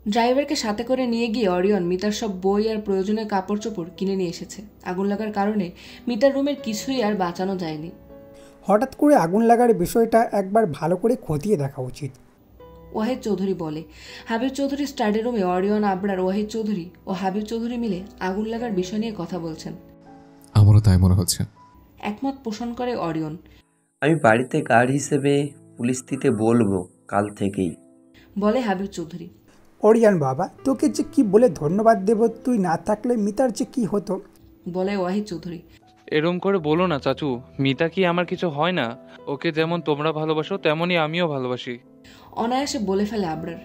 ড্রাইভারকে সাথে করে নিয়ে গিয়ে অরিয়ন মিতার সব বই আর প্রয়োজনীয় কাপড় চোপড় কিনে নিয়ে এসেছে। আগুন লাগার কারণে মিতার রুমের কিছুই আর বাঁচানো যায়নি। হঠাৎ করে আগুন লাগার বিষয়টা একবার ভালো করে খতিয়ে দেখা উচিত, ওয়াহিদ চৌধুরী বলে। হাবিব চৌধুরী স্টাডি রুমে অরিয়ন, আবরার, ওয়াহিদ চৌধুরী ও হাবিব চৌধুরী মিলে আগুন লাগার বিষয় নিয়ে কথা বলছেন। আমারও তাই মনে হচ্ছে, একমত পোষণ করে অরিয়ন। আমি বাড়িতে গার্ড হিসেবে পুলিশ দিতে বলবো কাল থেকেই, বলে হাবিব চৌধুরী। অরিয়ান বাবা, তোকে যে কি বলে ধন্যবাদ দেব, তুই না থাকলে মিতার যে কি হতো, বলে ওয়াহিদ চৌধুরী। এরম করে বলো না চাচু, মিতা কি আমার কিছু হয় না? ওকে যেমন তোমরা ভালোবাসো তেমনই আমিও ভালোবাসি। অনায়াসে বলে ফেলে আবরার।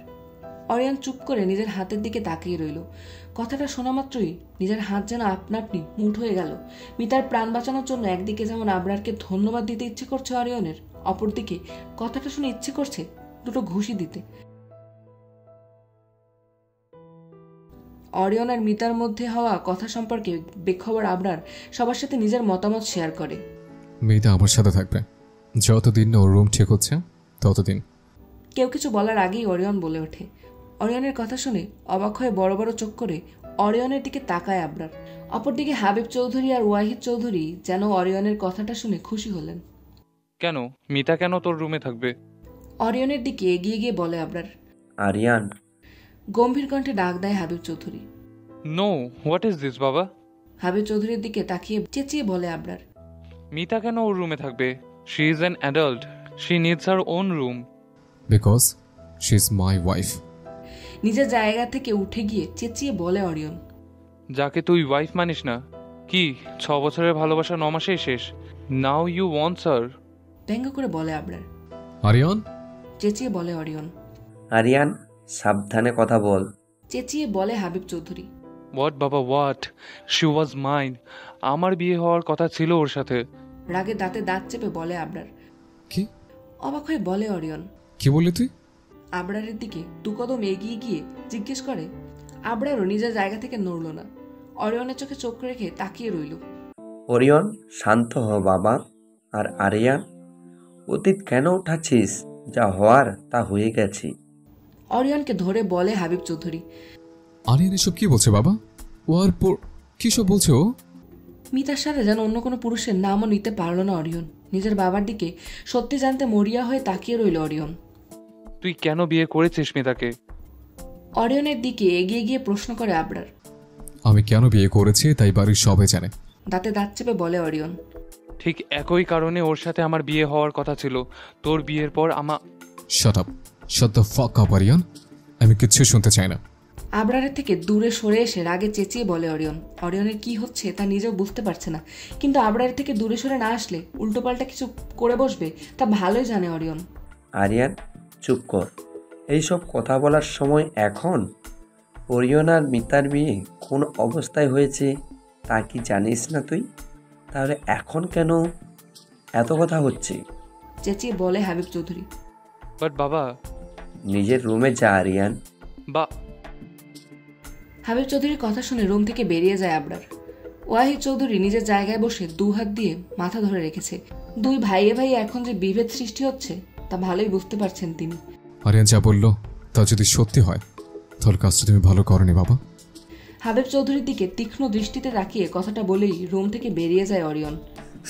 অরিয়ন চুপ করে নিজের হাতের দিকে তাকিয়ে রইল। কথাটা শোনা মাত্রই নিজের হাত যেন আপনা আপনি মুঠ হয়ে গেল। মিতার প্রাণ বাঁচানোর জন্য একদিকে যেমন আবরারকে ধন্যবাদ দিতে ইচ্ছে করছে অরিয়নের, অপরদিকে কথাটা শুনে ইচ্ছে করছে দুটো ঘুষি দিতে। অরিয়ন আর মিতার মধ্যে হওয়া কথা সম্পর্কে বেখবর আবরার সবার সাথে নিজের মতামত শেয়ার করে। মেয়েটা আমার সাথে থাকবে, যতদিন না ওর রুম ঠিক হচ্ছে ততদিন। কেউ কিছু বলার আগেই অরিয়ন বলে ওঠে। অরিয়নের কথা শুনে অবাক হয়ে বড় বড় চোখ করে অরিয়নের দিকে তাকায় আবরার। অপরদিকে হাবিব চৌধুরী আর ওয়াহিদ চৌধুরী যেন অরিয়নের কথাটা শুনে খুশি হলেন। কেন মিতা কেন তোর রুমে থাকবে? অরিয়নের দিকে এগিয়ে গিয়ে বলে আবরার। আরিয়ান। গম্ভীর কণ্ঠে ডাক দেয় Habib Chowdhury. No, what is this বাবা? হাবিব চৌধুরীর দিকে তাকিয়ে চেঁচিয়ে বলে আবরার। মিতা কেন ওর রুমে থাকবে? She is an adult, she needs her own room. Because she is my wife. নিজের জায়গা থেকে উঠে গিয়ে চেঁচিয়ে বলে অরিয়ন। যাকে তুই ওয়াইফ মানিস না? কি 6 বছরের ভালোবাসা 9 মাসেই শেষ? নাও ইউ ওয়ান্টস হার? ব্যঙ্গ করে বলে আবরার। আরিয়ান, চেঁচিয়ে বলে অরিয়ন। আরিয়ান, সাবধানে কথা বল। চেঁচিয়ে বলে হাবিব চৌধুরী। হোয়াট বাবা হোয়াট? She was mine. আমার বিয়ে হওয়ার কথা ছিল ওর সাথে। রাগে দাঁতে দাঁত চেপে বলে আবরার। কি? অবাক হয়ে বলে অরিয়ন। কি বললি তুই? আবরারের দিকে দু কদম এগিয়ে গিয়ে জিজ্ঞেস করে। আবরারও নিজের জায়গা থেকে নড়ল না, অরিয়নের চোখে চোখ রেখে তাকিয়ে রইল। ওরিয়ন, শান্ত হ বাবা। আর আরিয়ান, অতীত কেন উঠাচ্ছিস? যা হওয়ার তা হয়ে গেছে। অরিয়নকে ধরে বলে হাবিব চৌধুরী। আরিয়ান এসব কি বলছে বাবা? ও আর কি সব বলছে ও? মিতার সাথে যেন অন্য কোনো পুরুষের নামও নিতে পারল না অরিয়ন। নিজের বাবার দিকে সত্যি জানতে মরিয়া হয়ে তাকিয়ে রইল অরিয়ন। তুই কেন বিয়ে করেছিস মিতাকে? অরিয়নের দিকে এগিয়ে গিয়ে প্রশ্ন করে আবরার। আমি কেন বিয়ে করেছি তাই বাড়ির সবাই জানে। দাঁতে দাঁত চেপে বলে অরিয়ন। ঠিক একই কারণে ওর সাথে আমার বিয়ে হওয়ার কথা ছিল। তোর বিয়ের পর shut up, shut the fuck up Aryan, আমি কিচ্ছু শুনতে চাই না। আবরারের থেকে দূরে সরে এসে রাগে চেঁচিয়ে বলে অরিয়ন। অরিয়নের কি হচ্ছে তা নিজেও বুঝতে পারছে না, কিন্তু আবরারের থেকে দূরে সরে না আসলে উল্টোপাল্টা কিছু করে বসবে তা ভালোই জানে অরিয়ন। আরিয়ান, চুপ কর। এইসব কথা বলার সময় এখন? ওরিয়ন আর মিতার বিয়ে কোন অবস্থায় হয়েছে তা কি জানিস না তুই? তাহলে এখন কেন এত কথা হচ্ছে? চেঁচিয়ে বলে হাবিব চৌধুরী। বাট বাবা। নিজের রুমে যা আরিয়ান। বা হাবিব চৌধুরীর কথা শুনে রুম থেকে বেরিয়ে যায় আবরার। ওয়াহিদ চৌধুরী নিজের জায়গায় বসে দু হাত দিয়ে মাথা ধরে রেখেছে। দুই ভাইয়ে ভাইয়ে এখন যে বিভেদ সৃষ্টি হচ্ছে তা ভালোই বুঝতে পারছেন তিনি। আরিয়ান যা বললো তা যদি সত্যি হয় তাহলে কাজটা তুমি ভালো করনি বাবা। হাবিব চৌধুরীর দিকে তীক্ষ্ণ দৃষ্টিতে তাকিয়ে কথাটা বলেই রুম থেকে বেরিয়ে যায় অরিয়ন।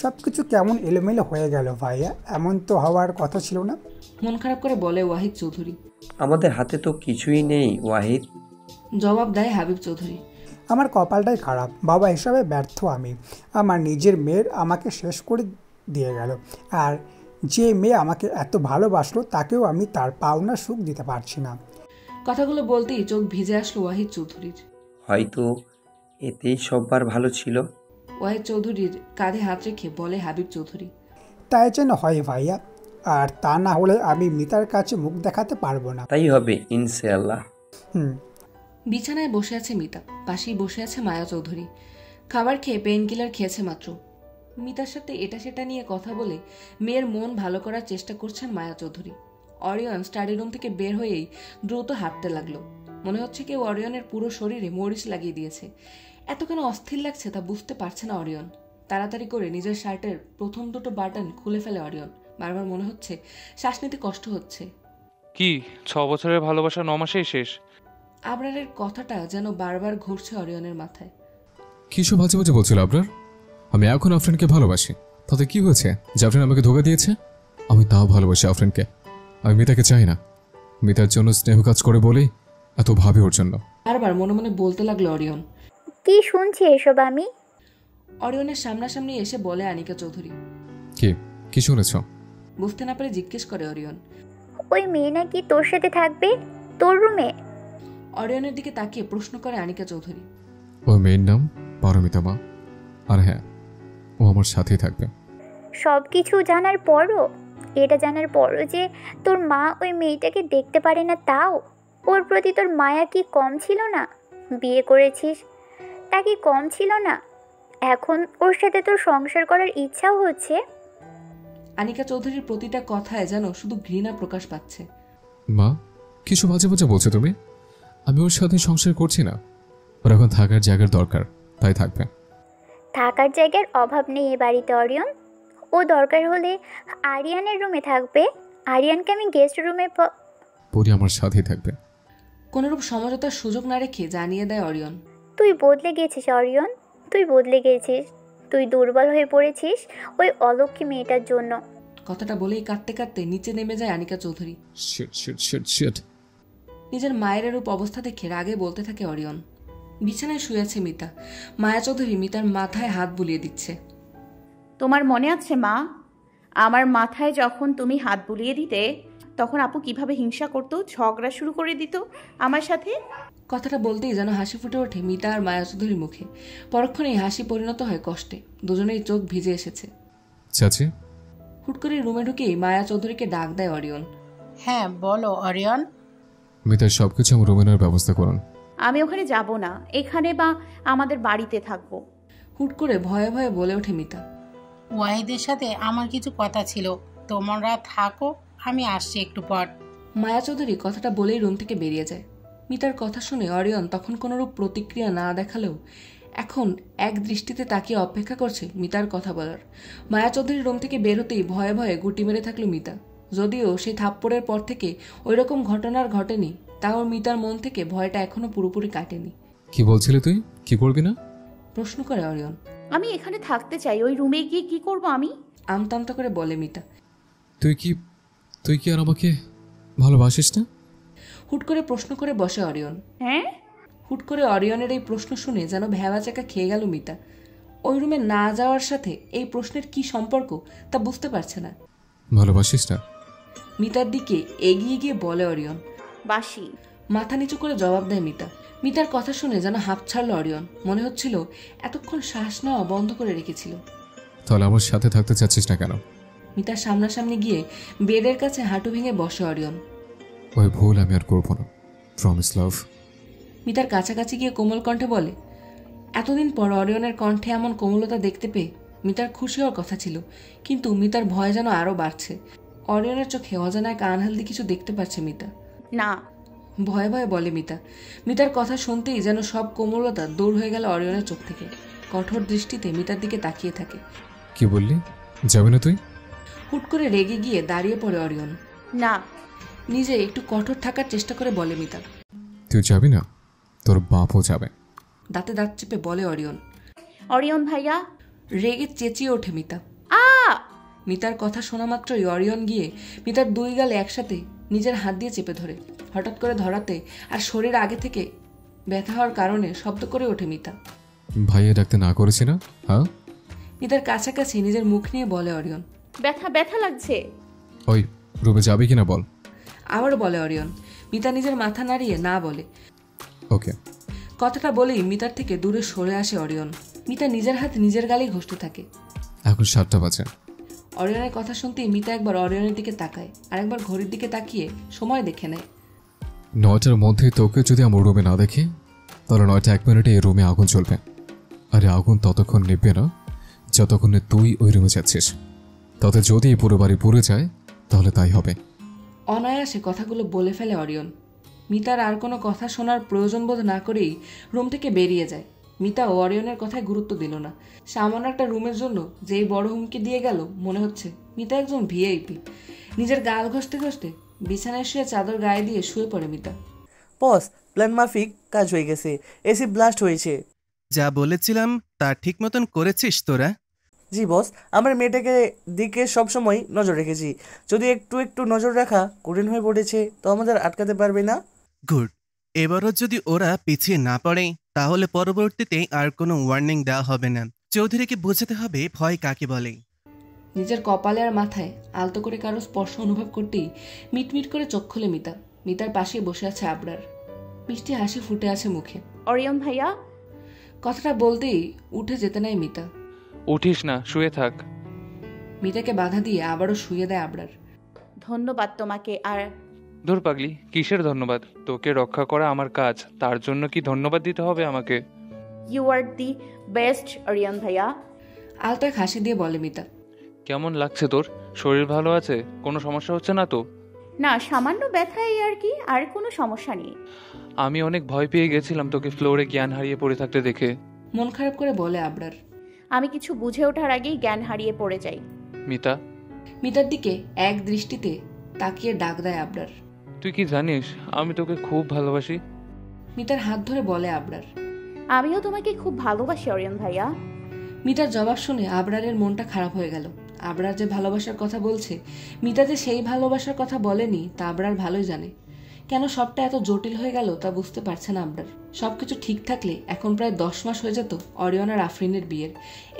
সব কিছু কেমন এলোমেলো হয়ে গেল ভাইয়া, এমন তো হওয়ার কথা ছিল না। মন খারাপ করে বলে ওয়াহিদ চৌধুরী। আমাদের হাতে তো কিছুই নেই ওয়াহিদ। জবাব দেয় হাবিব চৌধুরী। আমার কপালটাই খারাপ বাবা, হিসাবে ব্যর্থ আমি। আমার নিজের মেয়ের আমাকে শেষ করে দিয়ে গেল, আর যে মেয়ে আমাকে এত ভালোবাসলো তাকেও আমি তার পাওনা সুখ দিতে পারছি না। কথাগুলো বলতেই চোখ ভিজে আসলো ওয়াহিদ চৌধুরীর। হয়তো এতেই সববার ভালো ছিল। ওয়াহিদ চৌধুরীর কাঁধে হাত রেখে বলে হাবিব চৌধুরী। তাই যেন হয় ভাইয়া, আর তা না হলে আমি মিতার কাছে মুখ দেখাতে পারবো না। তাই হবে ইনশাআল্লাহ। বিছানায় বসে আছে মিতা, পাশেই বসে আছে মায়া চৌধুরী। খাবার খেয়ে পেইন কিলার খেয়েছে মাত্র। মিতার সাথে এটা সেটা নিয়ে কথা বলে মেয়ের মন ভালো করার চেষ্টা করছেন মায়া চৌধুরী। অরিয়ন স্টাডি রুম থেকে বের হয়েই দ্রুত হাঁটতে লাগলো। মনে হচ্ছে কেউ অরিয়নের পুরো শরীরে মরিচ লাগিয়ে দিয়েছে। এত কেন অস্থির লাগছে তা বুঝতে পারছে না অরিয়ন। তাড়াতাড়ি করে নিজের শার্টের প্রথম দুটো বাটন খুলে ফেলে অরিয়ন। বারবার মনে হচ্ছে শ্বাস নিতে কষ্ট হচ্ছে। কি 6 বছরের ভালোবাসা 9 মাসেই শেষ? আবরারের কথাটা যেন বারবার ঘুরছে অরিয়নের মাথায়। কিসব বাজে বাজে বলছিল আবরার? আমি এখন আফরিনকে ভালোবাসি, তাতে কি হয়েছে যে আফরিন আমাকে ধোকা দিয়েছে? আমি তাও ভালোবাসি আফরিনকে। আমি মিতাকে চাই না। মিতার জন্য স্নেহ কাজ করে বলেই এত ভাবে ওর জন্য। বারবার মনে মনে বলতে লাগলো অরিয়ন। কি শুনছি এসব আমি? অরিয়নের সামনাসামনি এসে বলে আনিকা চৌধুরী। কি শুনেছ? বুঝতে না পেরে জিজ্ঞেস করে অরিয়ন। ওই মেয়ে নাকি তোর সাথে থাকবে, তোর রুমে? অরিয়নের দিকে তাকিয়ে প্রশ্ন করে আনিকা চৌধুরী। ওই মেয়ের নাম পারমিতা মা, আর হ্যাঁ, ও আমার সাথেই থাকবে। সব কিছু জানার পরও, এটা জানার পরও যে তোর মা ওই মেয়েটাকে দেখতে পারে না, তাও ওর প্রতি তোর মায়া কি কম ছিল না? বিয়ে করেছিস, তা কি কম ছিল না? এখন ওর সাথে তোর সংসার করার ইচ্ছাও হচ্ছে। আনিকা চৌধুরীর প্রতিটা কথায় যেন শুধু ঘৃণা প্রকাশ পাচ্ছে। মা, কিছু বাজে বাজে বলছো তুমি? আমি ওর সাথে সংসার করছি না। ওর এখন থাকার জায়গার দরকার, তাই থাকবে। থাকার জায়গার অভাব নেই এ বাড়িতে অরিয়ন। ও দরকার হলে আরিয়ানের রুমে থাকবে। আরিয়ানকে আমি গেস্ট রুমে পরি আমার সাথেই থাকবে। কোনরূপ সমঝোতার সুযোগ না রেখে জানিয়ে দেয় অরিয়ন। তুই বদলে গেছিস অরিয়ন, তুই বদলে গেছিস। তুই দুর্বল হয়ে পড়েছিস ওই অলক্ষী মেয়েটার জন্য। কথাটা বলেই কাঁদতে কাঁদতে নিচে নেমে যায় Anika Chowdhury. Shit shit shit shit. নিজের মায়ের রূপ অবস্থা দেখে রাগে বলতে থাকে অরিয়ন। বিছানায় শুয়ে আছে মিতা। মায়া চৌধুরী মিতার মাথায় হাত বুলিয়ে দিচ্ছে। তোমার মনে আছে মা, আমার মাথায় যখন তুমি হাত বুলিয়ে দিতে, তখন আপু কিভাবে হিংসা করতো, ঝগড়া শুরু করে দিত আমার সাথে? কথাটা বলতেই যেন হাসি ফুটে ওঠে মিতা আর মায়া চৌধুরীর মুখে। পরক্ষণেই হাসি পরিণত হয় কষ্টে। দুজনেই চোখ ভিজে এসেছে। চাচি। হুট করে রুমে ঢুকেই মায়া চৌধুরীকে ডাক দেয় অরিয়ন। হ্যাঁ বলো অরিয়ন। মিতার সবকিছু আমার রুমে নেওয়ার ব্যবস্থা করুন। আমি ওখানে যাব না, এখানে বা আমাদের বাড়িতে থাকবো। হুট করে ভয়ে ভয়ে বলে ওঠে মিতা। ওয়াহিদের সাথে আমার কিছু কথা ছিল, তোমরা থাকো, আমি আসছি একটু পর। মায়া চৌধুরী কথাটা বলেই রুম থেকে বেরিয়ে যায়। মিতার কথা শুনে অরিয়ন তখন কোনোরূপ প্রতিক্রিয়া না দেখালেও এখন এক দৃষ্টিতে তাকিয়ে অপেক্ষা করছে মিতার কথা বলার। মায়া চৌধুরী রুম থেকে বের হতেই ভয়ে ভয়ে গুটি মেরে থাকলো মিতা। যদিও সেই থাপ্পড়ের পর থেকে ওই রকম ঘটনার ঘটেনি, তাও মিতার মন থেকে ভয়টা এখনো পুরোপুরি কাটেনি। কি বলছিলি তুই? কি করবি না? প্রশ্ন করে অরিয়ন। আমি এখানে থাকতে চাই, ওই রুমে গিয়ে কি করব আমি? আমতামতা করে বলে মিতা। তুই কি আর আমাকে ভালোবাসিস না? হুট করে প্রশ্ন করে বসে অরিয়ন। হ্যাঁ? হুট করে অরিয়নের এই প্রশ্ন শুনে যেন ভ্যাবাচাকা খেয়ে গেল মিতা। ওই রুমে না যাওয়ার সাথে এই প্রশ্নের কি সম্পর্ক তা বুঝতে পারছে না। ভালোবাসিস না? মিতার দিকে এগিয়ে গিয়ে বলে অরিয়ন। বাসি। মাথা নিচু করে জবাব দেয় মিতা। মিতার কথা শুনে যেন হাঁপ ছাড়ল অরিয়ন। মনে হচ্ছিল এতক্ষণ শ্বাস নেওয়া বন্ধ করে রেখেছিল। তাহলে আমার সাথে থাকতে চাচ্ছিস না কেন? মিতার সামনাসামনি গিয়ে বেডের কাছে হাঁটু ভেঙে বসে অরিয়ন। ওই ভুল আমি আর করবো না, প্রমিস লাভ। মিতার কাছাকাছি গিয়ে কোমল কণ্ঠে বলে। এতদিন পর অরিয়নের কণ্ঠে এমন কোমলতা দেখতে পেয়ে মিতার খুশি হওয়ার কথা ছিল, কিন্তু মিতার ভয় যেন আরও বাড়ছে। অরিয়নের চোখে অজানা এক আনহেলদি কিছু দেখতে পাচ্ছে মিতা। না। ভয়ে ভয়ে বলে মিতা। মিতার কথা শুনতেই যেন সব কোমলতা দূর হয়ে গেল অরিয়নের চোখ থেকে। কঠোর দৃষ্টিতে মিতার দিকে তাকিয়ে থাকে। কি বললি? যাবে না তুই? হুট করে রেগে গিয়ে দাঁড়িয়ে পড়ে অরিয়ন। না। নিজে একটু কঠোর থাকার চেষ্টা করে বলে মিতা। তুই যাবি না? তোর বাপও যাবে। দাঁতে দাঁত চেপে বলে অরিয়ন। অরিয়ন ভাইয়া। রেগে চেঁচিয়ে ওঠে মিতা। আ! মিতার কথা শোনা মাত্রই অরিয়ন গিয়ে মিতার দুই গালে একসাথে নিজের হাত দিয়ে চেপে ধরে। হঠাৎ করে ধরাতে আর শরীর আগে থেকে ব্যথা হওয়ার কারণে শব্দ করে ওঠে মিতা। ভাইয়া ডাকতে না করেছি না? হ্যাঁ। মিতার কাছাকাছি নিজের মুখ নিয়ে বলে অরিয়ন। ব্যথা ব্যথা লাগছে। ওই রুমে যাবি কিনা বল। আবারও বলে অরিয়ন। মিতা নিজের মাথা নাড়িয়ে না বলে। ওকে। কথাটা বলেই মিতার থেকে দূরে সরে আসে অরিয়ন। মিতা নিজের হাত নিজের গালেই ঘষতে থাকে। এখন 7টা বাজে। অরিয়নের কথা শুনতেই মিতা একবার অরিয়নের দিকে তাকায়, আর একবার ঘড়ির দিকে তাকিয়ে সময় দেখে নেয়। 9টার মধ্যে তোকে যদি আমার রুমে না দেখি, তাহলে 9টা 1 মিনিটে এই রুমে আগুন জ্বলবে। আরে আগুন ততক্ষণ নিভবে না যতক্ষণে তুই ওই রুমে যাচ্ছিস। তাতে যদি পুরো বাড়ি পুড়ে যায় তাহলে তাই হবে। অনায়াসে কথাগুলো বলে ফেলে অরিয়ন। মিতার আর কোনো কথা শোনার প্রয়োজন বোধ না করেই রুম থেকে বেরিয়ে যায়। মিতা ও অরিয়নের কথায় গুরুত্ব দিল না। সামান্য একটা রুমের জন্য যেই বড় হুমকি দিয়ে গেল, মনে হচ্ছে মিতা একজন ভিআইপি। নিজের গাল ঘষতে ঘষতে বিছানায় শুয়ে চাদর গায়ে দিয়ে শুয়ে পড়ে মিতা। বস প্ল্যান মাফিক কাজ হয়ে গেছে, এসি ব্লাস্ট হয়েছে। যা বলেছিলাম তা ঠিক মতন করেছিস তোরা? জি বস, আমার মেয়েটাকে দিকে সবসময় নজর রেখেছি। যদি একটু একটু নজর রাখা কঠিন হয়ে পড়েছে তো আমাদের আটকাতে পারবে না। গুড। এবারও যদি ওরা পিছিয়ে না পড়ে তাহলে পরবর্তীতে আর কোনো ওয়ার্নিং দেওয়া হবে না। চৌধুরীকে বোঝাতে হবে ভয় কাকে বলে। নিজের কপালে আর মাথায় আলতো করে কারো স্পর্শ অনুভব করতেই মিটমিট করে চোখ খুলে মিতা। মিতার পাশে বসে আছে আবরার, মিষ্টি হাসি ফুটে আছে মুখে। অরিয়ন ভাইয়া। কথাটা বলতেই উঠে যেতে নেয় মিতা। উঠিস না, শুয়ে থাক। মিতাকে বাধা দিয়ে আবারও শুয়ে দেয় আবরার। ধন্যবাদ তোমাকে। আর ধুর পাগলি, কিসের ধন্যবাদ? তোকে রক্ষা করা আমার কাজ, তার জন্য কি ধন্যবাদ দিতে হবে আমাকে? You are the best Orion ভাইয়া। আলতো এক হাসি দিয়ে বলে মিতা। কেমন লাগছে তোর? শরীর ভালো আছে? কোনো সমস্যা হচ্ছে না তো? না, সামান্য ব্যথাই আর কি, আর কোনো সমস্যা নেই। আমি অনেক ভয় পেয়ে গেছিলাম তোকে ফ্লোরে জ্ঞান হারিয়ে পড়ে থাকতে দেখে। মন খারাপ করে বলে আবরার। আমি কিছু বুঝে ওঠার আগেই জ্ঞান হারিয়ে পড়ে যাই। মিতা। মিতার দিকে এক দৃষ্টিতে তাকিয়ে ডাক দেয় আবরার। তুই কি জানিস আমি তোকে খুব ভালোবাসি? মিতার হাত ধরে বলে আবরার। আমিও তোমাকে খুব ভালোবাসি অরিয়ন ভাইয়া। মিতার জবাব শুনে আবরারের মনটা খারাপ হয়ে গেল। আবরার যে ভালোবাসার কথা বলছে, মিতা যে সেই ভালোবাসার কথা বলেনি তা আবরার ভালোই জানে। কেন সবটা এত জটিল হয়ে গেল তা বুঝতে পারছে না আবরার। সবকিছু ঠিক থাকলে এখন প্রায় 10 মাস হয়ে যেত অরিয়ন আর আফরিনের বিয়ের।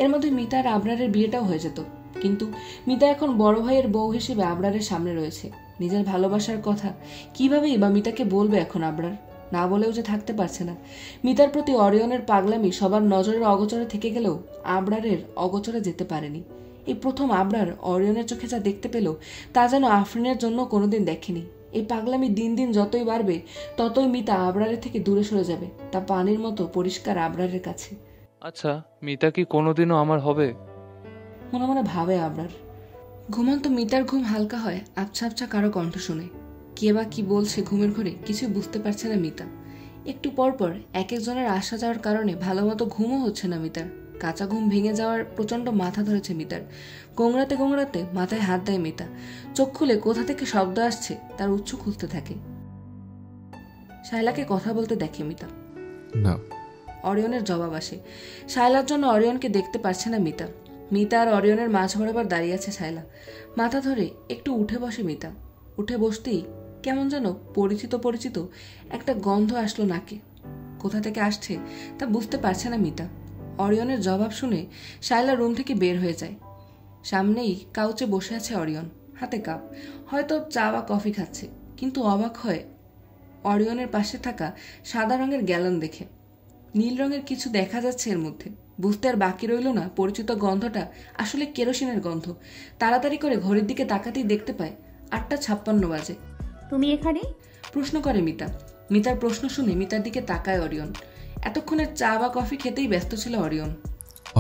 এর মধ্যে মিতা আর আবরারের বিয়েটাও হয়ে যেত। কিন্তু মিতা এখন বড় ভাইয়ের বউ হিসেবে আবরারের সামনে রয়েছে। নিজের ভালোবাসার কথা কিভাবেই বা মিতাকে বলবে এখন আবরার? না বলেও যে থাকতে পারছে না। মিতার প্রতি অরিয়নের পাগলামি সবার নজরের অগোচরে থেকে গেলেও আবরারের অগোচরে যেতে পারেনি। এই প্রথম আবরার অরিয়নের চোখে যা দেখতে পেল তা যেন আফরিনের জন্য কোনোদিন দেখেনি। এই পাগলামি দিন দিন যতই বাড়বে ততই মিতা আবরারের থেকে দূরে সরে যাবে, তা পানির মতো পরিষ্কার আবরারের কাছে। আচ্ছা, মিতা কি কোনোদিনও আমার হবে? মনে মনে ভাবে আবরার। ঘুমন্ত মিতার ঘুম হালকা হয় আবছা আবছা কারো কণ্ঠ শুনে। কে বা কি বলছে ঘুমের ঘরে কিছু বুঝতে পারছে না মিতা। একটু পর পর এক একজনের আসা যাওয়ার কারণে ভালো মতো ঘুমও হচ্ছে না মিতার। কাঁচা ঘুম ভেঙে যাওয়ার প্রচন্ড মাথা ধরেছে মিতার। গোংড়াতে গোংড়াতে মাথায় হাত দেয় মিতা। চোখ খুলে কোথা থেকে শব্দ আসছে তার উৎস খুঁজতে থাকে। শায়লাকে কথা বলতে দেখে মিতা। না। অরিয়নের জবাব আসে। শায়লার জন্য অরিয়নকে দেখতে পারছে না মিতা। মিতা আর অরিয়নের মাঝ বরাবর দাঁড়িয়ে আছে শায়লা। মাথা ধরে একটু উঠে বসে মিতা। উঠে বসতেই কেমন যেন পরিচিত পরিচিত একটা গন্ধ আসলো নাকে। কোথা থেকে আসছে তা বুঝতে পারছে না মিতা। অরিয়নের জবাব শুনে শায়লা রুম থেকে বের হয়ে যায়। সামনেই কাউচে বসে আছে অরিয়ন, হাতে কাপ, হয়তো চা বা কফি খাচ্ছে। কিন্তু অবাক হয় অরিয়নের পাশে থাকা সাদা রঙের গ্যালন দেখে। নীল রঙের কিছু দেখা যাচ্ছে এর মধ্যে। বুঝতে আর বাকি রইল না পরিচিত গন্ধটা আসলে কেরোসিনের গন্ধ। তাড়াতাড়ি করে ঘড়ির দিকে তাকাতেই দেখতে পায় 8:56 বাজে। তুমি এখানে? প্রশ্ন করে মিতা। মিতার প্রশ্ন শুনে মিতার দিকে তাকায় অরিয়ন। এতক্ষণে চা বা কফি খেতেই ব্যস্ত ছিল অরিয়ন।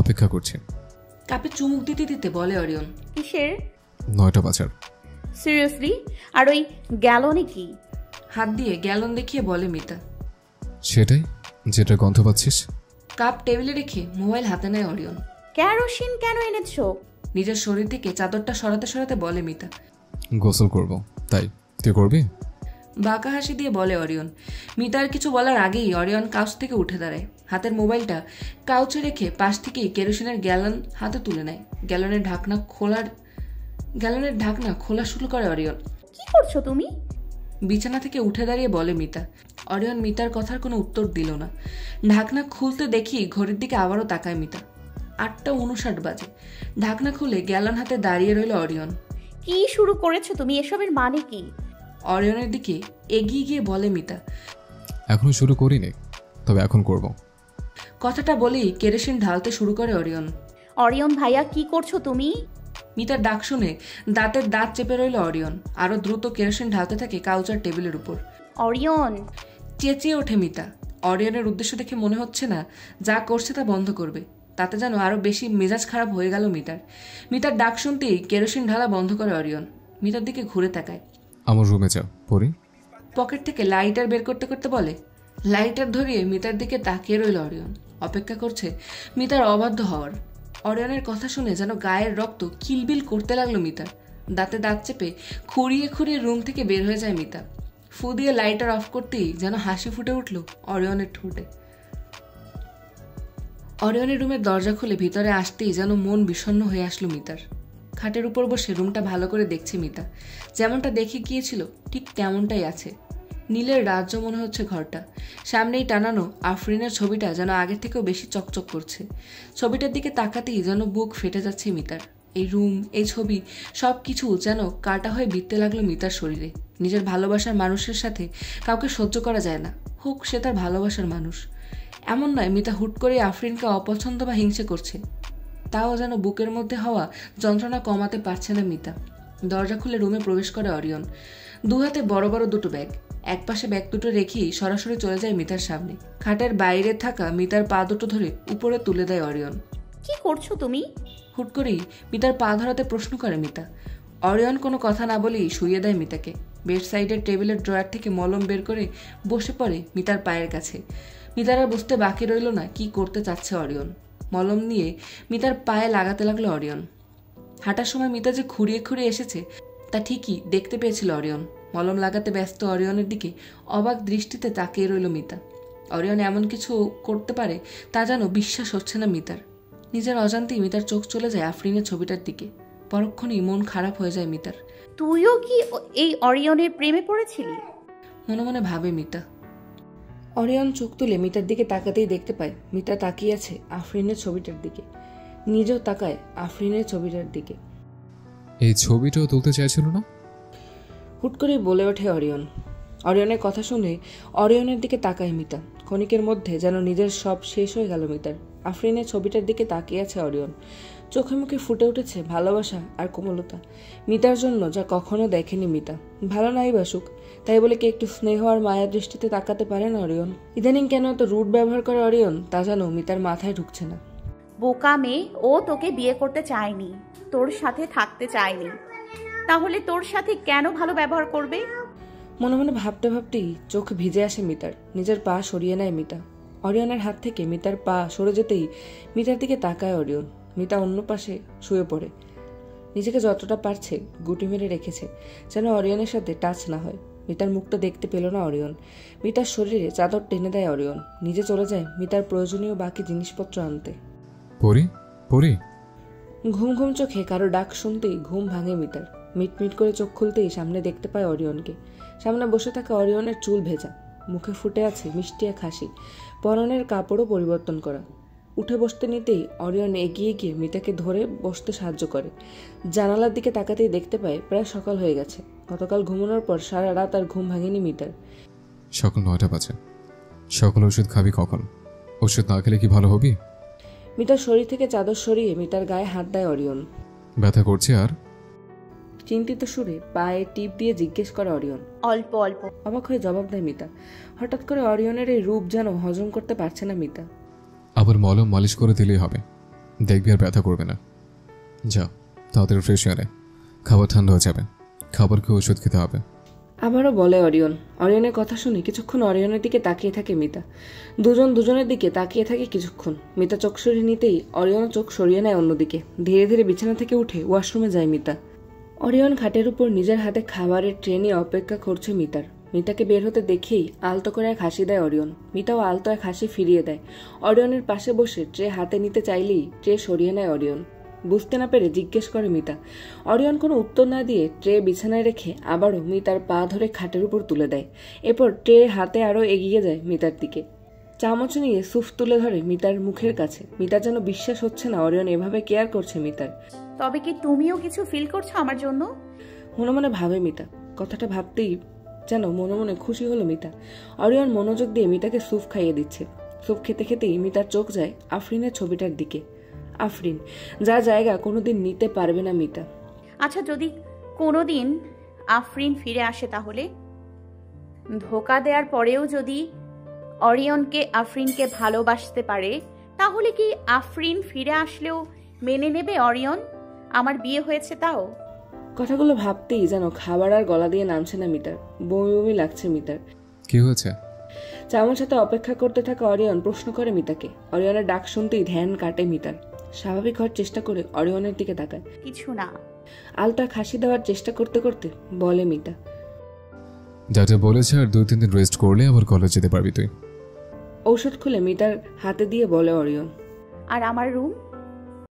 অপেক্ষা করছে। কাপে চুমুক দিতে দিতে বলে অরিয়ন। কিসের? 9টা বাজার। সিরিয়াসলি? আর ওই গ্যালনে কি? হাত দিয়ে গ্যালন দেখিয়ে বলে মিতা। সেটাই, যেটা গন্ধ পাচ্ছিস। কাপ টেবিলে রেখে মোবাইল হাতে নেয় অরিয়ন। কেরোসিন কেন এনেছো? নিজের শরীর থেকে চাদরটা সরাতে সরাতে বলে মিতা। গোসল করব, তাই তুই করবি? বাঁকা হাসি দিয়ে বলে অরিয়ন। মিতার কিছু বলার আগেই অরিয়ন কাউচ থেকে উঠে দাঁড়ায়। হাতের মোবাইলটা কাউচে রেখে পাশ থেকেই কেরোসিনের গ্যালন হাতে তুলে নেয়। গ্যালনের ঢাকনা খোলা শুরু করে অরিয়ন। কি করছো তুমি? বিছানা থেকে উঠে দাঁড়িয়ে বলে মিতা। অরিয়ন মিতার কথার কোনো উত্তর দিল না। ঢাকনা খুলতে দেখি ঘড়ির দিকে আবারও তাকায় মিতা। 8:59 বাজে। ঢাকনা খুলে গ্যালন হাতে দাঁড়িয়ে রইল অরিয়ন। কি শুরু করেছো তুমি? এসবের মানে কি? অরিয়নের দিকে এগিয়ে গিয়ে বলে মিতা। এখনো শুরু করিনি, তবে এখন করব। কথাটা বলেই কেরোসিন ঢালতে শুরু করে অরিয়ন। অরিয়ন ভাইয়া কি করছো তুমি? মিতার ডাক শুনে দাঁতের দাঁত চেপে রইল অরিয়ন। আরো দ্রুত কেরোসিন ঢালতে থাকে কাউচার টেবিলের উপর। অরিয়ন! চেঁচিয়ে ওঠে মিতা। অরিয়নের উদ্দেশ্য দেখে মনে হচ্ছে না যা করছে তা বন্ধ করবে। তাতে যেন আরো বেশি মেজাজ খারাপ হয়ে গেল মিতার। মিতার ডাক শুনতেই কেরোসিন ঢালা বন্ধ করে অরিয়ন। মিতার দিকে ঘুরে তাকায়। আমার রুমে যাও, পড়ি। পকেট থেকে লাইটার বের করতে করতে বলে। লাইটার ধরিয়ে মিতার দিকে তাকিয়ে রইল অরিয়ন। অপেক্ষা করছে মিতার অবাধ্য হওয়ার। অরিয়নের কথা শুনে যেন গায়ের রক্ত কিলবিল করতে লাগলো মিতার। দাঁতে দাঁত চেপে খুঁড়িয়ে খুঁড়িয়ে রুম থেকে বের হয়ে যায় মিতা। ফু দিয়ে লাইটার অফ করতেই যেন হাসি ফুটে উঠল অরিয়নের ঠোঁটে। অরিয়নের রুমের দরজা খুলে ভিতরে আসতেই যেন মন বিষণ্ণ হয়ে আসলো মিতার। খাটের উপর বসে রুমটা ভালো করে দেখছে মিতা। যেমনটা দেখে গিয়েছিল ঠিক তেমনটাই আছে। নীলের রাজ্য মনে হচ্ছে ঘরটা। সামনেই টানানো আফরিনের ছবিটা যেন আগের থেকেও বেশি চকচক করছে। ছবিটার দিকে তাকাতেই যেন বুক ফেটে যাচ্ছে মিতার। এই রুম, এই ছবি, সব কিছু যেন কাটা হয়ে বিঁধতে লাগলো মিতার শরীরে। নিজের ভালোবাসার মানুষের সাথে কাউকে সহ্য করা যায় না, হোক সে তার ভালোবাসার মানুষ। এমন নয় মিতা হুট করে আফরিনকে অপছন্দ বা হিংসে করছে, তাও যেন বুকের মধ্যে হওয়া যন্ত্রণা কমাতে পারছে না মিতা। দরজা খুলে রুমে প্রবেশ করে অরিয়ন। দু হাতে বড় বড় দুটো ব্যাগ। একপাশে ব্যাগ দুটো রেখেই সরাসরি চলে যায় মিতার সামনে। খাটের বাইরে থাকা মিতার পা দুটো ধরে উপরে তুলে দেয় অরিয়ন। কি করছো তুমি? হুট করেই মিতার পা ধরাতে প্রশ্ন করে মিতা। অরিয়ন কোনো কথা না বলেই শুইয়ে দেয় মিতাকে। বেড সাইডের টেবিলের ড্রয়ার থেকে মলম বের করে বসে পড়ে মিতার পায়ের কাছে। মিতার আর বুঝতে বাকি রইল না কি করতে চাচ্ছে অরিয়ন। মলম নিয়ে মিতার পায়ে লাগাতে লাগলো অরিয়ন। হাঁটার সময় মিতা যে খুঁড়িয়ে খুঁড়িয়ে এসেছে তা ঠিকই দেখতে পেয়েছিল অরিয়ন। মলম লাগাতে ব্যস্ত অরিয়নের দিকে অবাক দৃষ্টিতে তাকিয়ে রইল মিতা। অরিয়ন এমন কিছু করতে পারে তা যেন বিশ্বাস হচ্ছে না মিতার। নিজের অজান্তেই মিতার চোখ চলে যায় আফরিনের ছবিটার দিকে। পরক্ষণেই মন খারাপ হয়ে যায় মিতার। তুইও কি এই অরিয়নের প্রেমে পড়েছিলি? মনে মনে ভাবে মিতা। অরিয়ন চোখ তুলে মিতার দিকে তাকাতেই দেখতে পায় মিতা তাকিয়ে আছে আফরিনের ছবিটার দিকে। নিজেও তাকায় আফরিনের ছবিটার দিকে। এই ছবিটাও তুলতে চাইছিল না? হুট করে বলে ওঠে অরিয়ন। অরিয়নের কথা শুনে অরিয়নের দিকে তাকায় মিতা। ক্ষণিকের মধ্যে যেন নিজের সব শেষ হয়ে গেল মিতার। আফরিনের ছবিটার দিকে তাকিয়ে আছে অরিয়ন। চোখে মুখে ফুটে উঠেছে ভালোবাসা আর কোমলতা মিতার জন্য, যা কখনো দেখেনি মিতা। ভালো নাই বাসুক, তাই বলে কি একটু স্নেহ আর মায়ার দৃষ্টিতে তাকাতে পারে না অরিয়ন? ইদানিং কেন এত রুট ব্যবহার করে অরিয়ন তা যেন মিতার মাথায় ঢুকছে না। বোকা মেয়ে, ও তোকে বিয়ে করতে চায়নি, তোর সাথে থাকতে চায়নি, তাহলে তোর সাথে কেন ভালো ব্যবহার করবে? মনে মনে ভাবতে ভাবতেই চোখ ভিজে আসে মিতার। নিজের পা সরিয়ে নেয় মিতা। অরিয়নের হাত থেকে মিতার পা সরে যেতেই মিতার দিকে তাকায় অরিয়ন। মিতা অন্য পাশে শুয়ে পড়ে। নিজেকে যতটা পারছে গুটি মেরে রেখেছে যেন অরিয়নের সাথে টাচ না হয়। মিতার মুখটা দেখতে পেল না অরিয়ন। মিতার শরীরে চাদর টেনে দেয় অরিয়ন। নিজে চলে যায় মিতার প্রয়োজনীয় বাকি জিনিসপত্র আনতে। পরি পরি। ঘুম ঘুম চোখে কারো ডাক শুনতেই ঘুম ভাঙে মিতার। মিটমিট করে চোখ খুলতেই সামনে দেখতে পায় অরিয়নকে। সামনে বসে থাকা অরিয়নের চুল ভেজা, মুখে ফুটে আছে মিষ্টি এক হাসি, পরনের কাপড়ও পরিবর্তন করা। উঠে বসতে নিতেই অরিয়ন এগিয়ে গিয়ে মিতাকে ধরে বসতে সাহায্য করে। জানালার দিকে তাকাতেই দেখতে পায় প্রায় সকাল হয়ে গেছে। গতকাল ঘুমানোর পর সারা রাত আর ঘুম ভাঙেনি মিতার। সকাল 9টা বাজে। সকাল ওষুধ খাবি কখন? ওষুধ না খেলে কি ভালো হবি? মিতার শরীর থেকে চাদর সরিয়ে মিতার গায়ে হাত দেয় অরিয়ন। ব্যথা করছে আর? চিন্তিত সুরে পায়ে টিপ দিয়ে জিজ্ঞেস করে অরিয়ন। অল্প অল্প। অবাক হয়ে জবাব দেয় মিতা। হঠাৎ করে অরিয়নের এই রূপ যেন হজম করতে পারছে না মিতা। আবার মলম মালিশ করে দিলেই হবে, দেখবি আর ব্যথা করবে না। যা তাড়াতাড়ি ফ্রেশ হয়ে নেয়, খাবার ঠান্ডা হয়ে যাবে, খাবার খেয়ে ওষুধ খেতে হবে। আবারও বলে অরিয়ন। অরিয়নের কথা শুনে কিছুক্ষণ অরিয়নের দিকে তাকিয়ে থাকে মিতা। দুজন দুজনের দিকে তাকিয়ে থাকে কিছুক্ষণ। মিতা চোখ সরিয়ে নিতেই অরিয়ন চোখ সরিয়ে নেয় অন্যদিকে। ধীরে ধীরে বিছানা থেকে উঠে ওয়াশরুমে যায় মিতা। অরিয়ন খাটের উপর নিজের হাতে খাবারের ট্রে নিয়ে অপেক্ষা করছে মিতার। মিতাকে বের হতে দেখেই আলতো করে এক হাসি দেয় অরিয়ন। মিতাও আলতো এক হাসি ফিরিয়ে দেয়। অরিয়নের পাশে বসে ট্রে হাতে নিতে চাইলেই ট্রে সরিয়ে নেয় অরিয়ন। বুঝতে না পেরে জিজ্ঞেস করে মিতা। অরিয়ন কোনো উত্তর না দিয়ে ট্রে বিছানায় রেখে আবারও মিতার পা ধরে খাটের উপর তুলে দেয়। এরপর ট্রে হাতে আরও এগিয়ে যায় মিতার দিকে। চামচ নিয়ে সুপ তুলে ধরে মিতার মুখের কাছে। মিতার যেন বিশ্বাস হচ্ছে না অরিয়ন এভাবে কেয়ার করছে মিতার। তবে কি তুমিও কিছু ফিল করছো আমার জন্য? মনে মনে ভাবে মিতা। কথাটা ভাবতেই যেন মনে মনে খুশি হলো মিতা। অরিয়ন মনোযোগ দিয়ে মিতাকে স্যুপ খাইয়ে দিচ্ছে। স্যুপ খেতে খেতেই মিতার চোখ যায় আফরিনের ছবিটার দিকে। আফরিন, যা জায়গা কোনোদিন নিতে পারবে না মিতা। আচ্ছা, যদি কোনোদিন আফরিন ফিরে আসে, তাহলে ধোকা দেওয়ার পরেও যদি অরিয়নকে আফরিনকে ভালোবাসতে পারে, তাহলে কি আফরিন ফিরে আসলেও মেনে নেবে অরিয়ন? আমার বিয়ে হয়েছে তাও। কথাগুলো ভাবতেই যেন খাবার আর গলা দিয়ে নামছে না মিতার। বমি বমি লাগছে মিতার। কি হয়েছে? চামচ হাতে অপেক্ষা করতে থাকা অরিয়ন প্রশ্ন করে মিতাকে। অরিয়নের ডাক শুনতেই ধ্যান কাটে মিতার। স্বাভাবিক হওয়ার চেষ্টা করে অরিয়নের দিকে তাকায়। কিছু না। আলতা খাসি দেওয়ার চেষ্টা করতে করতে বলে মিতা। ডাক্তার বলেছে আর 2-3 দিন রেস্ট করলে আবার কলেজ যেতে পারবি তুই। ঔষধ খুলে মিতার হাতে দিয়ে বলে অরিয়ন। আর আমার রুম?